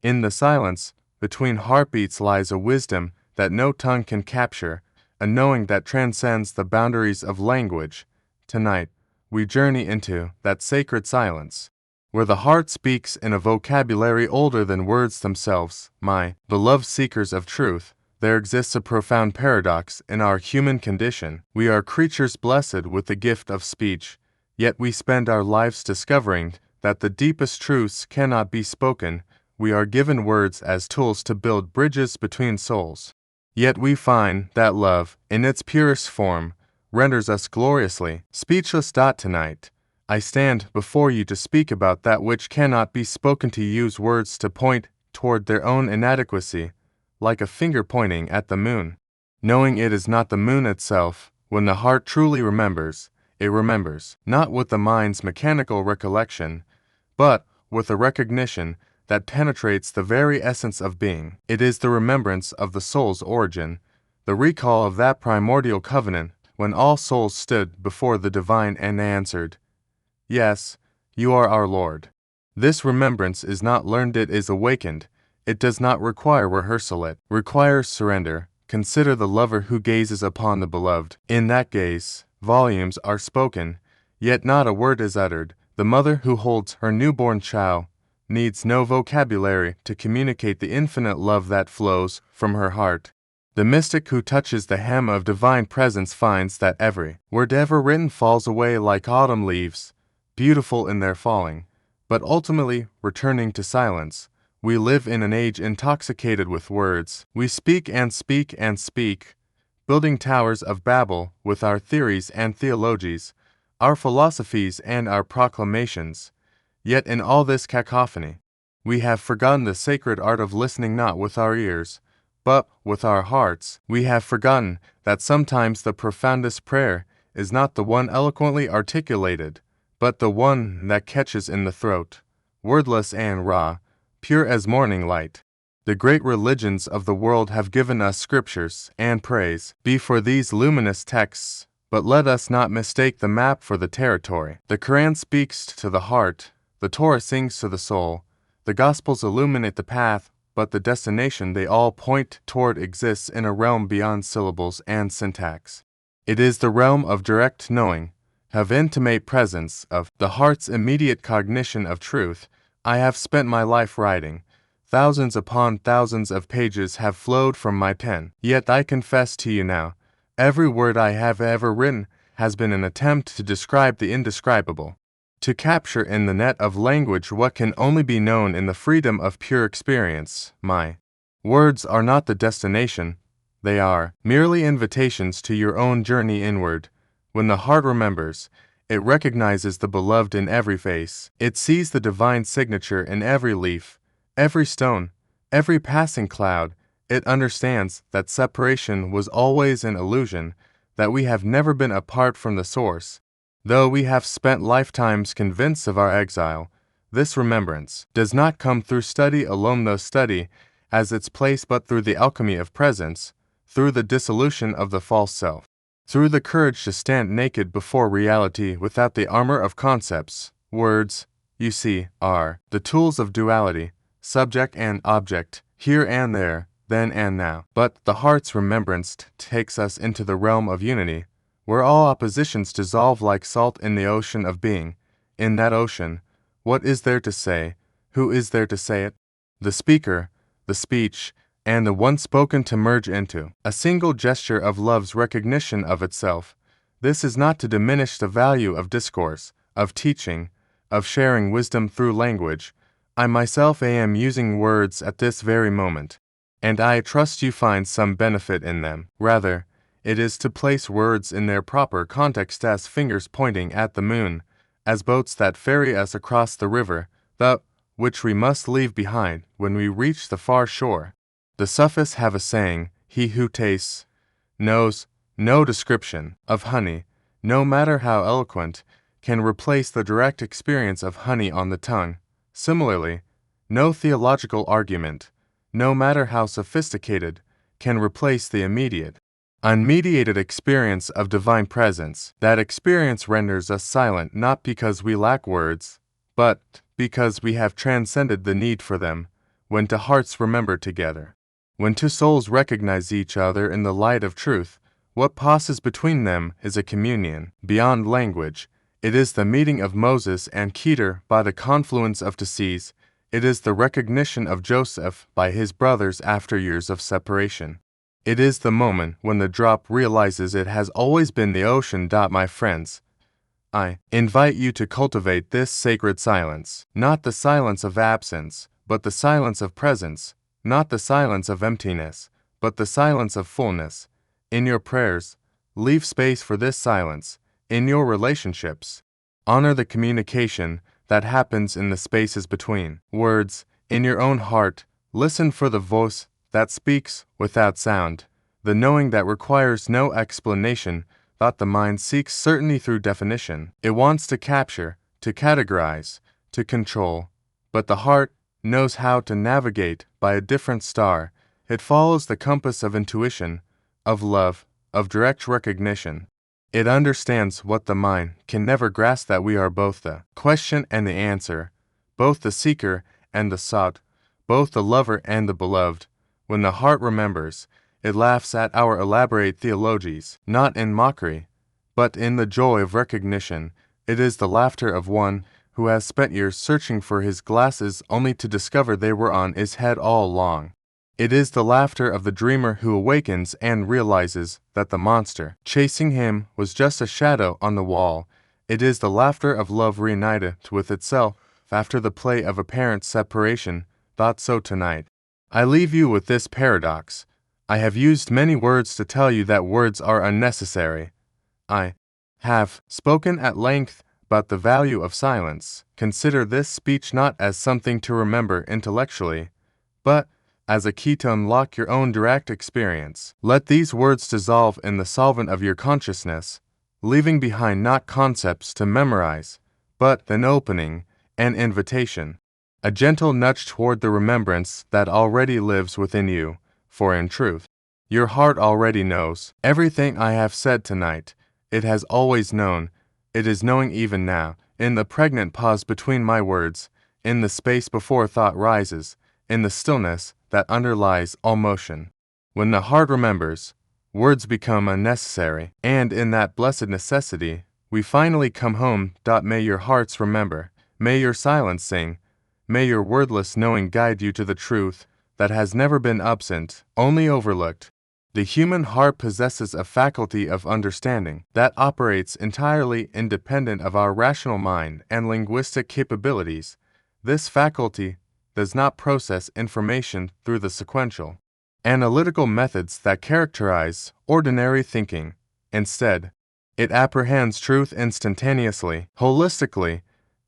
In the silence between heartbeats lies a wisdom that no tongue can capture, a knowing that transcends the boundaries of language. Tonight, we journey into that sacred silence, where the heart speaks in a vocabulary older than words themselves. My beloved seekers of truth, there exists a profound paradox in our human condition. We are creatures blessed with the gift of speech, yet we spend our lives discovering that the deepest truths cannot be spoken. We are given words as tools to build bridges between souls. Yet we find that love, in its purest form, renders us gloriously speechless. Tonight, I stand before you to speak about that which cannot be spoken, to use words to point toward their own inadequacy, like a finger pointing at the moon. Knowing it is not the moon itself, when the heart truly remembers, it remembers, not with the mind's mechanical recollection, but with a recognition that penetrates the very essence of being. It is the remembrance of the soul's origin, the recall of that primordial covenant when all souls stood before the divine and answered, "Yes, you are our Lord." This remembrance is not learned, it is awakened. It does not require rehearsal, it requires surrender. Consider the lover who gazes upon the beloved. In that gaze, volumes are spoken, yet not a word is uttered. The mother who holds her newborn child needs no vocabulary to communicate the infinite love that flows from her heart. The mystic who touches the hem of divine presence finds that every word ever written falls away like autumn leaves, beautiful in their falling, but ultimately returning to silence. We live in an age intoxicated with words. We speak and speak and speak, building towers of Babel with our theories and theologies, our philosophies and our proclamations. Yet in all this cacophony, we have forgotten the sacred art of listening, not with our ears, but with our hearts. We have forgotten that sometimes the profoundest prayer is not the one eloquently articulated, but the one that catches in the throat, wordless and raw, pure as morning light. The great religions of the world have given us scriptures, and praise be for these luminous texts, but let us not mistake the map for the territory. The Quran speaks to the heart, the Torah sings to the soul, the Gospels illuminate the path, but the destination they all point toward exists in a realm beyond syllables and syntax. It is the realm of direct knowing, of intimate presence, of the heart's immediate cognition of truth. I have spent my life writing. Thousands upon thousands of pages have flowed from my pen. Yet I confess to you now, every word I have ever written has been an attempt to describe the indescribable, to capture in the net of language what can only be known in the freedom of pure experience. My words are not the destination. They are merely invitations to your own journey inward. When the heart remembers, it recognizes the beloved in every face. It sees the divine signature in every leaf, every stone, every passing cloud. It understands that separation was always an illusion, that we have never been apart from the source. Though we have spent lifetimes convinced of our exile, this remembrance does not come through study alone, though study has its place, but through the alchemy of presence, through the dissolution of the false self, through the courage to stand naked before reality without the armor of concepts. Words, you see, are the tools of duality, subject and object, here and there, then and now. But the heart's remembrance takes us into the realm of unity, where all oppositions dissolve like salt in the ocean of being. In that ocean, what is there to say? Who is there to say it? The speaker, the speech, and the one spoken to merge into a single gesture of love's recognition of itself. This is not to diminish the value of discourse, of teaching, of sharing wisdom through language. I myself am using words at this very moment, and I trust you find some benefit in them. Rather, it is to place words in their proper context as fingers pointing at the moon, as boats that ferry us across the river, which we must leave behind when we reach the far shore. The Sufis have a saying, he who tastes knows no description of honey, no matter how eloquent, can replace the direct experience of honey on the tongue. Similarly, no theological argument, no matter how sophisticated, can replace the immediate, unmediated experience of divine presence. That experience renders us silent not because we lack words, but because we have transcended the need for them. when two hearts remember together. When two souls recognize each other in the light of truth, what passes between them is a communion beyond language. It is the meeting of Moses and Keter by the confluence of two seas. It is the recognition of Joseph by his brothers after years of separation. It is the moment when the drop realizes it has always been the ocean. My friends, I invite you to cultivate this sacred silence, not the silence of absence, but the silence of presence, not the silence of emptiness, but the silence of fullness. In your prayers, leave space for this silence. In your relationships, honor the communication that happens in the spaces between words. In your own heart, listen for the voice that speaks without sound, the knowing that requires no explanation. That the mind seeks certainty through definition. It wants to capture, to categorize, to control, but the heart knows how to navigate by a different star. It follows the compass of intuition, of love, of direct recognition. It understands what the mind can never grasp, that we are both the question and the answer, both the seeker and the sought, both the lover and the beloved. When the heart remembers, it laughs at our elaborate theologies, not in mockery, but in the joy of recognition. It is the laughter of one who has spent years searching for his glasses only to discover they were on his head all along. It is the laughter of the dreamer who awakens and realizes that the monster chasing him was just a shadow on the wall. It is the laughter of love reunited with itself after the play of apparent separation. Thought so tonight. I leave you with this paradox. I have used many words to tell you that words are unnecessary. I have spoken at length about the value of silence. Consider this speech not as something to remember intellectually, but as a key to unlock your own direct experience. Let these words dissolve in the solvent of your consciousness, leaving behind not concepts to memorize, but an opening, an invitation, a gentle nudge toward the remembrance that already lives within you. For in truth, your heart already knows everything I have said tonight. It has always known. It is knowing even now, in the pregnant pause between my words, in the space before thought rises, in the stillness that underlies all motion. When the heart remembers, words become unnecessary, and in that blessed necessity, we finally come home. May your hearts remember, may your silence sing, may your wordless knowing guide you to the truth that has never been absent, only overlooked. The human heart possesses a faculty of understanding that operates entirely independent of our rational mind and linguistic capabilities. This faculty does not process information through the sequential, analytical methods that characterize ordinary thinking. Instead, it apprehends truth instantaneously, holistically,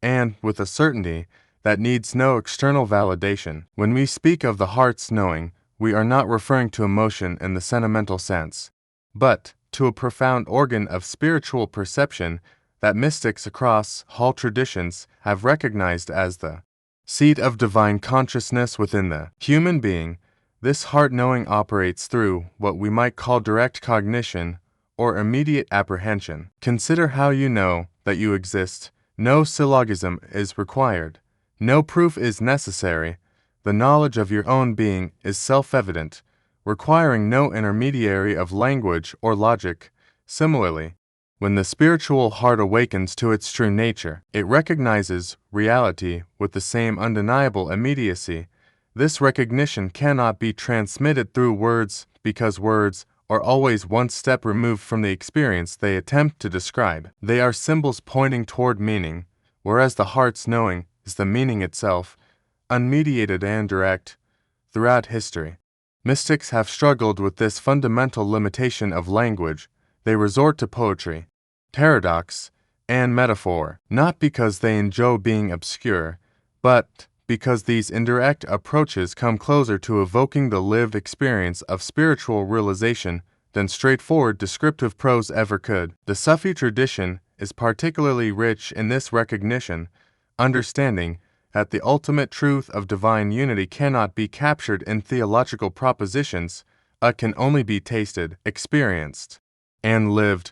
and with a certainty that needs no external validation. When we speak of the heart's knowing, we are not referring to emotion in the sentimental sense, but to a profound organ of spiritual perception that mystics across all traditions have recognized as the seat of divine consciousness within the human being. This heart knowing operates through what we might call direct cognition or immediate apprehension. Consider how you know that you exist. No syllogism is required. No proof is necessary. The knowledge of your own being is self-evident, requiring no intermediary of language or logic. Similarly, when the spiritual heart awakens to its true nature, it recognizes reality with the same undeniable immediacy. This recognition cannot be transmitted through words because words are always one step removed from the experience they attempt to describe. They are symbols pointing toward meaning, whereas the heart's knowing is the meaning itself, unmediated and direct. Throughout history, mystics have struggled with this fundamental limitation of language. They resort to poetry, paradox, and metaphor, not because they enjoy being obscure, but because these indirect approaches come closer to evoking the lived experience of spiritual realization than straightforward descriptive prose ever could. The Sufi tradition is particularly rich in this recognition, understanding that the ultimate truth of divine unity cannot be captured in theological propositions, but can only be tasted, experienced, and lived.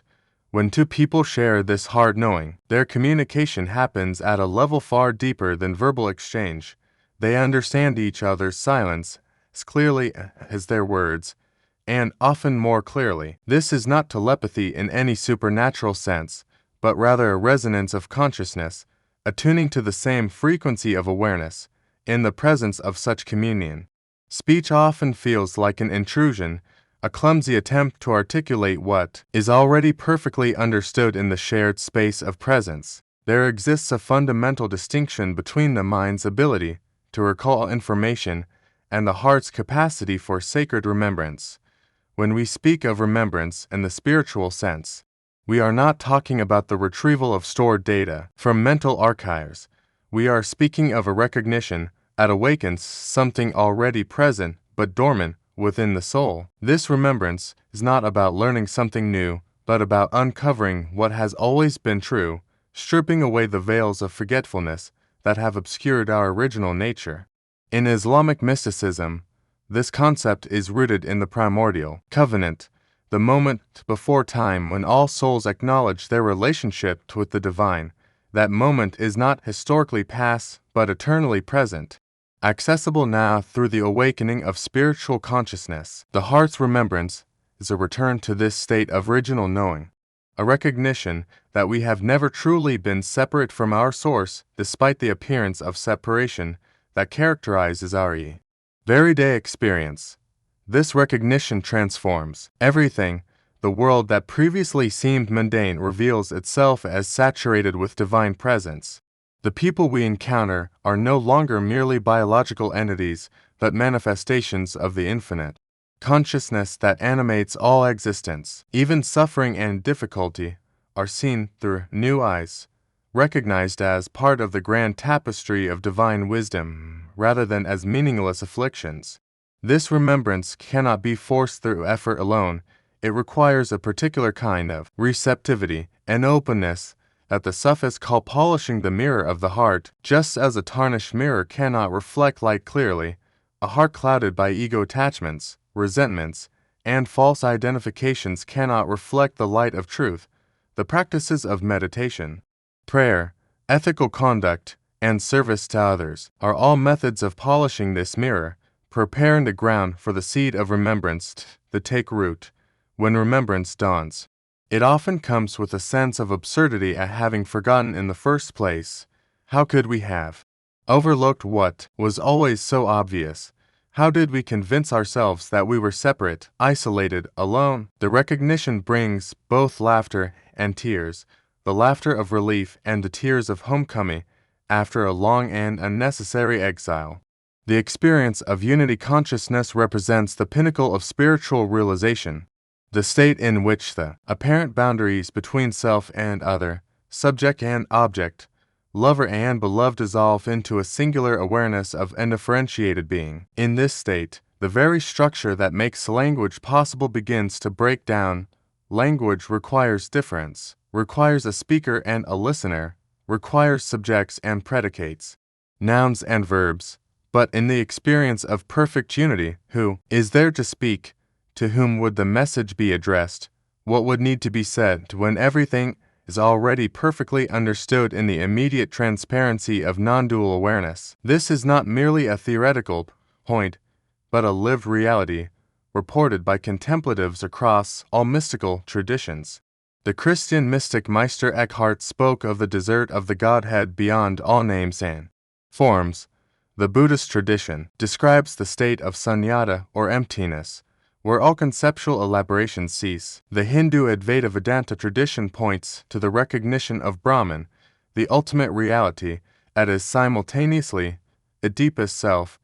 When two people share this hard knowing, their communication happens at a level far deeper than verbal exchange. They understand each other's silence as clearly as their words, and often more clearly. This is not telepathy in any supernatural sense, but rather a resonance of consciousness, attuning to the same frequency of awareness. In the presence of such communion, speech often feels like an intrusion, a clumsy attempt to articulate what is already perfectly understood in the shared space of presence. There exists a fundamental distinction between the mind's ability to recall information and the heart's capacity for sacred remembrance. When we speak of remembrance in the spiritual sense, we are not talking about the retrieval of stored data from mental archives. We are speaking of a recognition that awakens something already present but dormant within the soul. This remembrance is not about learning something new, but about uncovering what has always been true, stripping away the veils of forgetfulness that have obscured our original nature. In Islamic mysticism, this concept is rooted in the primordial covenant, the moment before time when all souls acknowledge their relationship with the divine. That moment is not historically past, but eternally present, accessible now through the awakening of spiritual consciousness. The heart's remembrance is a return to this state of original knowing, a recognition that we have never truly been separate from our source despite the appearance of separation that characterizes our everyday experience. This recognition transforms everything. The world that previously seemed mundane reveals itself as saturated with divine presence. The people we encounter are no longer merely biological entities, but manifestations of the infinite consciousness that animates all existence. Even suffering and difficulty are seen through new eyes, recognized as part of the grand tapestry of divine wisdom, rather than as meaningless afflictions. This remembrance cannot be forced through effort alone. It requires a particular kind of receptivity and openness that the Sufis call polishing the mirror of the heart. Just as a tarnished mirror cannot reflect light clearly, a heart clouded by ego attachments, resentments, and false identifications cannot reflect the light of truth. The practices of meditation, prayer, ethical conduct, and service to others are all methods of polishing this mirror, preparing the ground for the seed of remembrance to take root. When remembrance dawns, it often comes with a sense of absurdity at having forgotten in the first place. How could we have overlooked what was always so obvious? How did we convince ourselves that we were separate, isolated, alone? The recognition brings both laughter and tears, the laughter of relief and the tears of homecoming after a long and unnecessary exile. The experience of unity consciousness represents the pinnacle of spiritual realization, the state in which the apparent boundaries between self and other, subject and object, lover and beloved dissolve into a singular awareness of undifferentiated being. In this state, the very structure that makes language possible begins to break down. Language requires difference, requires a speaker and a listener, requires subjects and predicates, nouns and verbs. But in the experience of perfect unity, who is there to speak? To whom would the message be addressed? What would need to be said when everything is already perfectly understood in the immediate transparency of non-dual awareness? This is not merely a theoretical point, but a lived reality, reported by contemplatives across all mystical traditions. The Christian mystic Meister Eckhart spoke of the desert of the Godhead beyond all names and forms. The Buddhist tradition describes the state of sunyata or emptiness, where all conceptual elaborations cease. The Hindu Advaita Vedanta tradition points to the recognition of Brahman, the ultimate reality, that is simultaneously the deepest self,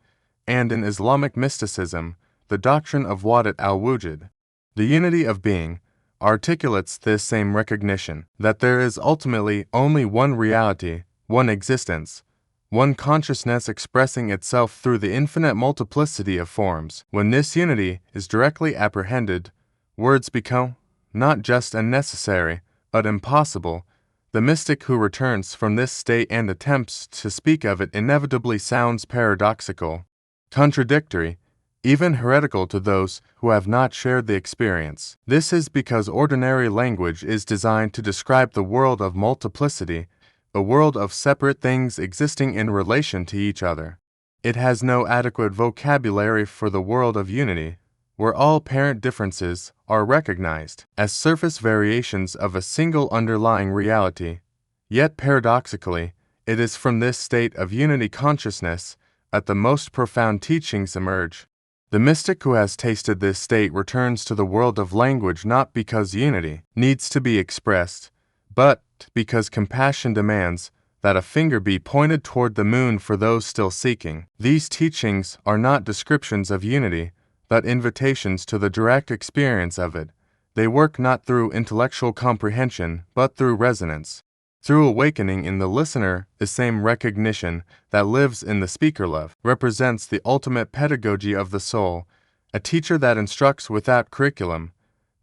and in Islamic mysticism, the doctrine of Wahdat al-wujud, the unity of being, articulates this same recognition, that there is ultimately only one reality, one existence, one consciousness expressing itself through the infinite multiplicity of forms. When this unity is directly apprehended, words become not just unnecessary, but impossible. The mystic who returns from this state and attempts to speak of it inevitably sounds paradoxical, contradictory, even heretical to those who have not shared the experience. This is because ordinary language is designed to describe the world of multiplicity, a world of separate things existing in relation to each other. It has no adequate vocabulary for the world of unity, where all apparent differences are recognized as surface variations of a single underlying reality. Yet paradoxically, it is from this state of unity consciousness that the most profound teachings emerge. The mystic who has tasted this state returns to the world of language not because unity needs to be expressed, but because compassion demands that a finger be pointed toward the moon for those still seeking. These teachings are not descriptions of unity, but invitations to the direct experience of it. They work not through intellectual comprehension, but through resonance. Through awakening in the listener, the same recognition that lives in the speaker love represents the ultimate pedagogy of the soul, a teacher that instructs without curriculum,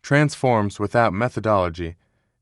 transforms without methodology,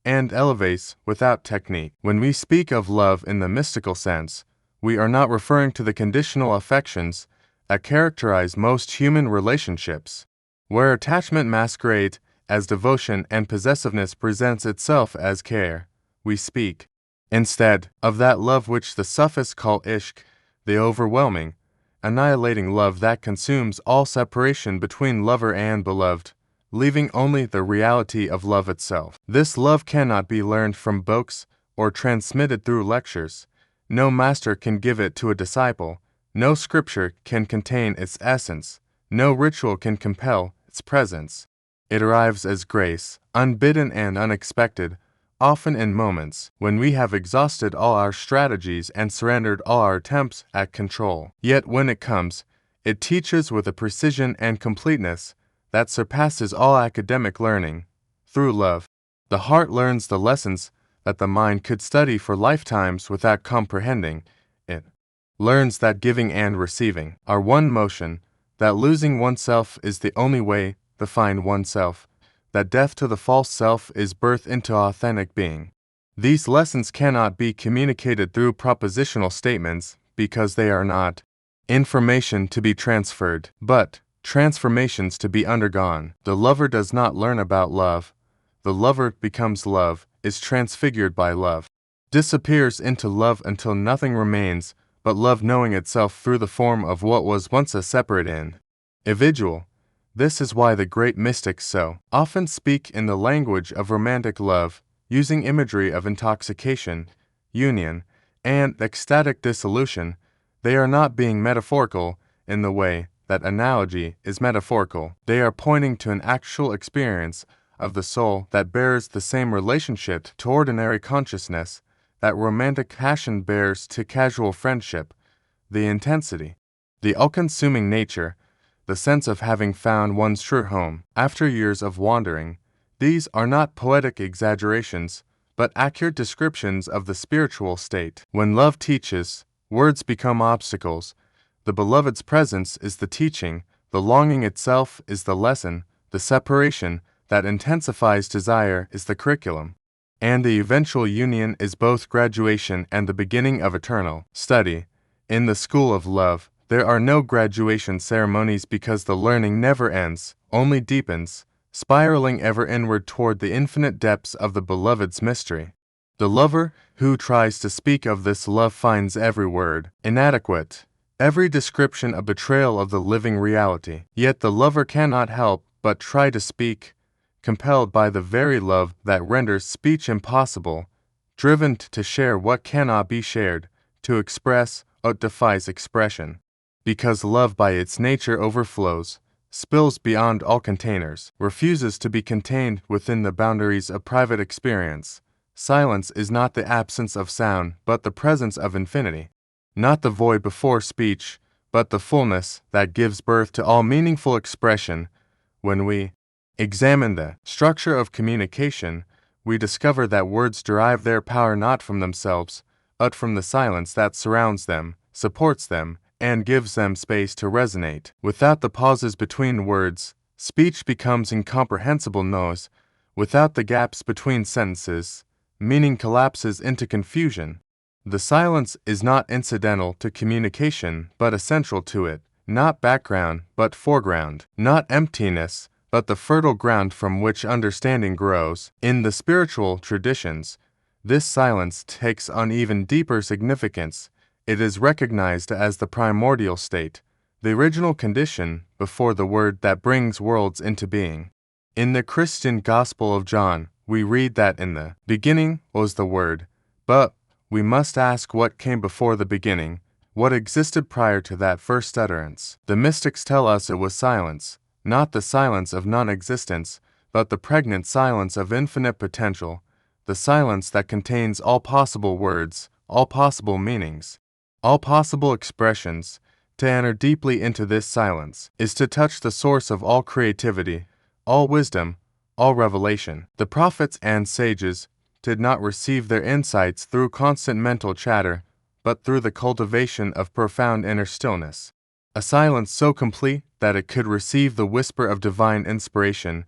and elevates without technique. When we speak of love in the mystical sense, we are not referring to the conditional affections that characterize most human relationships, where attachment masquerades as devotion and possessiveness presents itself as care. We speak, instead, of that love which the Sufis call ishq, the overwhelming, annihilating love that consumes all separation between lover and beloved, leaving only the reality of love itself. This love cannot be learned from books or transmitted through lectures. No master can give it to a disciple. No scripture can contain its essence. No ritual can compel its presence. It arrives as grace, unbidden and unexpected, often in moments when we have exhausted all our strategies and surrendered all our attempts at control. Yet when it comes, it teaches with a precision and completeness that surpasses all academic learning. Through love, the heart learns the lessons that the mind could study for lifetimes without comprehending. It learns that giving and receiving are one motion, that losing oneself is the only way to find oneself, that death to the false self is birth into authentic being. These lessons cannot be communicated through propositional statements because they are not information to be transferred, but transformations to be undergone. The lover does not learn about love. The lover becomes love, is transfigured by love, disappears into love until nothing remains but love knowing itself through the form of what was once a separate individual. This is why the great mystics so often speak in the language of romantic love, using imagery of intoxication, union, and ecstatic dissolution. They are not being metaphorical in the way that analogy is metaphorical. They are pointing to an actual experience of the soul that bears the same relationship to ordinary consciousness that romantic passion bears to casual friendship, the intensity, the all-consuming nature, the sense of having found one's true home after years of wandering. These are not poetic exaggerations, but accurate descriptions of the spiritual state. When love teaches, words become obstacles. The beloved's presence is the teaching, the longing itself is the lesson, the separation that intensifies desire is the curriculum, and the eventual union is both graduation and the beginning of eternal study. In the school of love, there are no graduation ceremonies because the learning never ends, only deepens, spiraling ever inward toward the infinite depths of the beloved's mystery. The lover who tries to speak of this love finds every word inadequate, every description a betrayal of the living reality. Yet the lover cannot help but try to speak, compelled by the very love that renders speech impossible, driven to share what cannot be shared, to express what defies expression. Because love by its nature overflows, spills beyond all containers, refuses to be contained within the boundaries of private experience. Silence is not the absence of sound, but the presence of infinity. Not the void before speech, but the fullness that gives birth to all meaningful expression. When we examine the structure of communication, we discover that words derive their power not from themselves, but from the silence that surrounds them, supports them, and gives them space to resonate. Without the pauses between words, speech becomes incomprehensible noise. Without the gaps between sentences, meaning collapses into confusion. The silence is not incidental to communication, but essential to it, not background, but foreground, not emptiness, but the fertile ground from which understanding grows. In the spiritual traditions, this silence takes on even deeper significance. It is recognized as the primordial state, the original condition before the word that brings worlds into being. In the Christian Gospel of John, we read that in the beginning was the Word, but we must ask what came before the beginning, what existed prior to that first utterance. The mystics tell us it was silence, not the silence of non-existence, but the pregnant silence of infinite potential, the silence that contains all possible words, all possible meanings, all possible expressions. To enter deeply into this silence is to touch the source of all creativity, all wisdom, all revelation. The prophets and sages did not receive their insights through constant mental chatter, but through the cultivation of profound inner stillness, a silence so complete that it could receive the whisper of divine inspiration.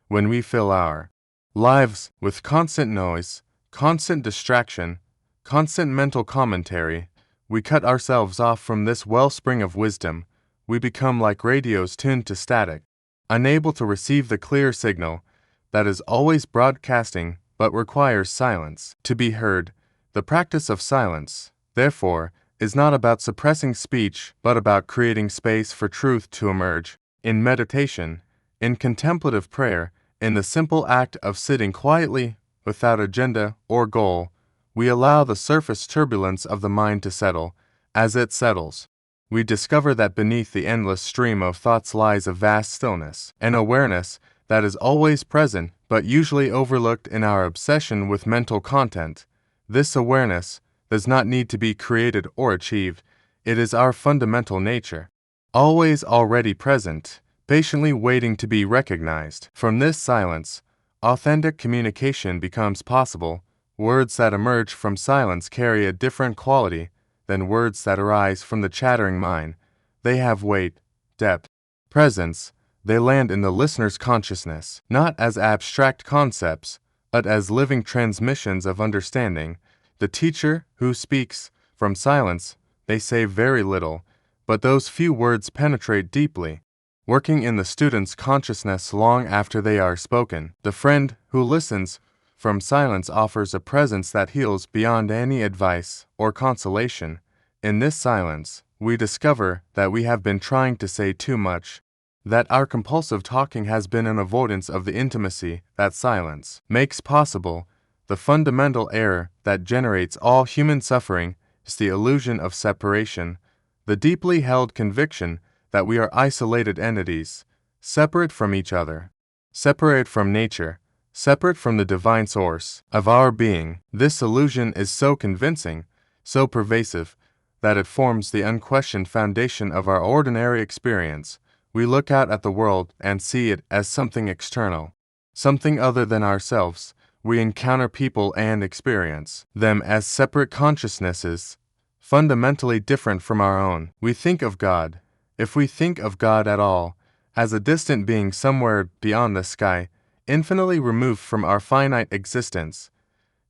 When we fill our lives with constant noise, constant distraction, constant mental commentary, we cut ourselves off from this wellspring of wisdom. We become like radios tuned to static, unable to receive the clear signal that is always broadcasting but requires silence to be heard. The practice of silence, therefore, is not about suppressing speech but about creating space for truth to emerge. In meditation, in contemplative prayer, in the simple act of sitting quietly without agenda or goal, we allow the surface turbulence of the mind to settle. As it settles, we discover that beneath the endless stream of thoughts lies a vast stillness, an awareness that is always present but usually overlooked in our obsession with mental content. This awareness does not need to be created or achieved. It is our fundamental nature, always already present, patiently waiting to be recognized. From this silence, authentic communication becomes possible. Words that emerge from silence carry a different quality than words that arise from the chattering mind. They have weight, depth, presence. They land in the listener's consciousness, not as abstract concepts, but as living transmissions of understanding. The teacher who speaks from silence may say very little, but those few words penetrate deeply, working in the student's consciousness long after they are spoken. The friend who listens from silence offers a presence that heals beyond any advice or consolation. In this silence, we discover that we have been trying to say too much, that our compulsive talking has been an avoidance of the intimacy that silence makes possible. The fundamental error that generates all human suffering is the illusion of separation, the deeply held conviction that we are isolated entities, separate from each other, separate from nature, separate from the divine source of our being. This illusion is so convincing, so pervasive, that it forms the unquestioned foundation of our ordinary experience. We look out at the world and see it as something external, something other than ourselves. We encounter people and experience them as separate consciousnesses, fundamentally different from our own. We think of God, if we think of God at all, as a distant being somewhere beyond the sky, infinitely removed from our finite existence.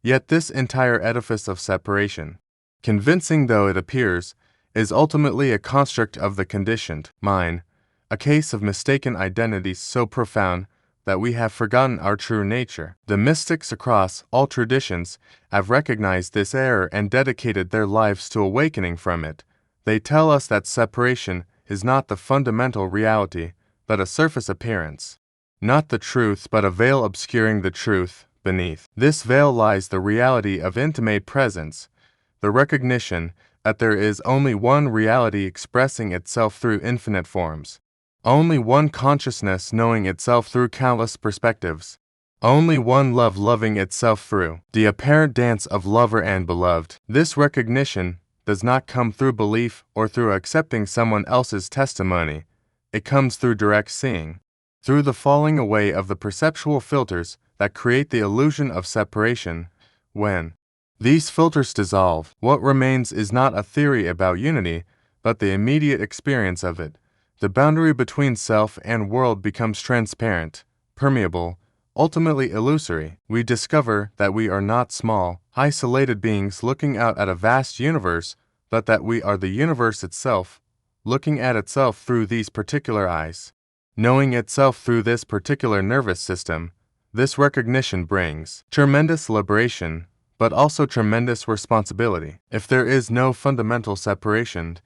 Yet this entire edifice of separation, convincing though it appears, is ultimately a construct of the conditioned mind, a case of mistaken identities so profound that we have forgotten our true nature. The mystics across all traditions have recognized this error and dedicated their lives to awakening from it. They tell us that separation is not the fundamental reality, but a surface appearance. Not the truth, but a veil obscuring the truth beneath. This veil lies the reality of intimate presence, the recognition that there is only one reality expressing itself through infinite forms, only one consciousness knowing itself through countless perspectives, only one love loving itself through the apparent dance of lover and beloved. This recognition does not come through belief or through accepting someone else's testimony. It comes through direct seeing, through the falling away of the perceptual filters that create the illusion of separation. When these filters dissolve, what remains is not a theory about unity, but the immediate experience of it. The boundary between self and world becomes transparent, permeable, ultimately illusory. We discover that we are not small, isolated beings looking out at a vast universe, but that we are the universe itself, looking at itself through these particular eyes, knowing itself through this particular nervous system. This recognition brings tremendous liberation, but also tremendous responsibility. If there is no fundamental separation,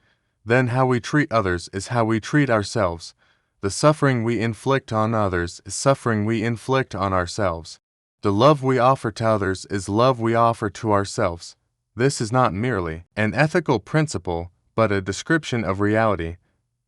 then how we treat others is how we treat ourselves. The suffering we inflict on others is suffering we inflict on ourselves. The love we offer to others is love we offer to ourselves. This is not merely an ethical principle, but a description of reality,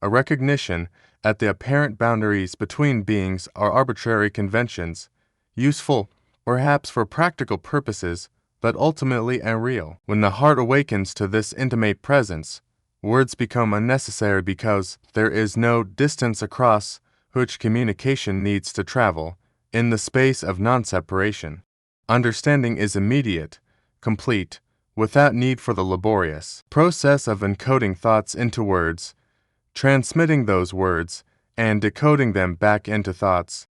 a recognition that the apparent boundaries between beings are arbitrary conventions, useful, perhaps for practical purposes, but ultimately unreal. When the heart awakens to this intimate presence, words become unnecessary because there is no distance across which communication needs to travel in the space of non-separation. Understanding is immediate, complete, without need for the laborious process of encoding thoughts into words, transmitting those words, and decoding them back into thoughts.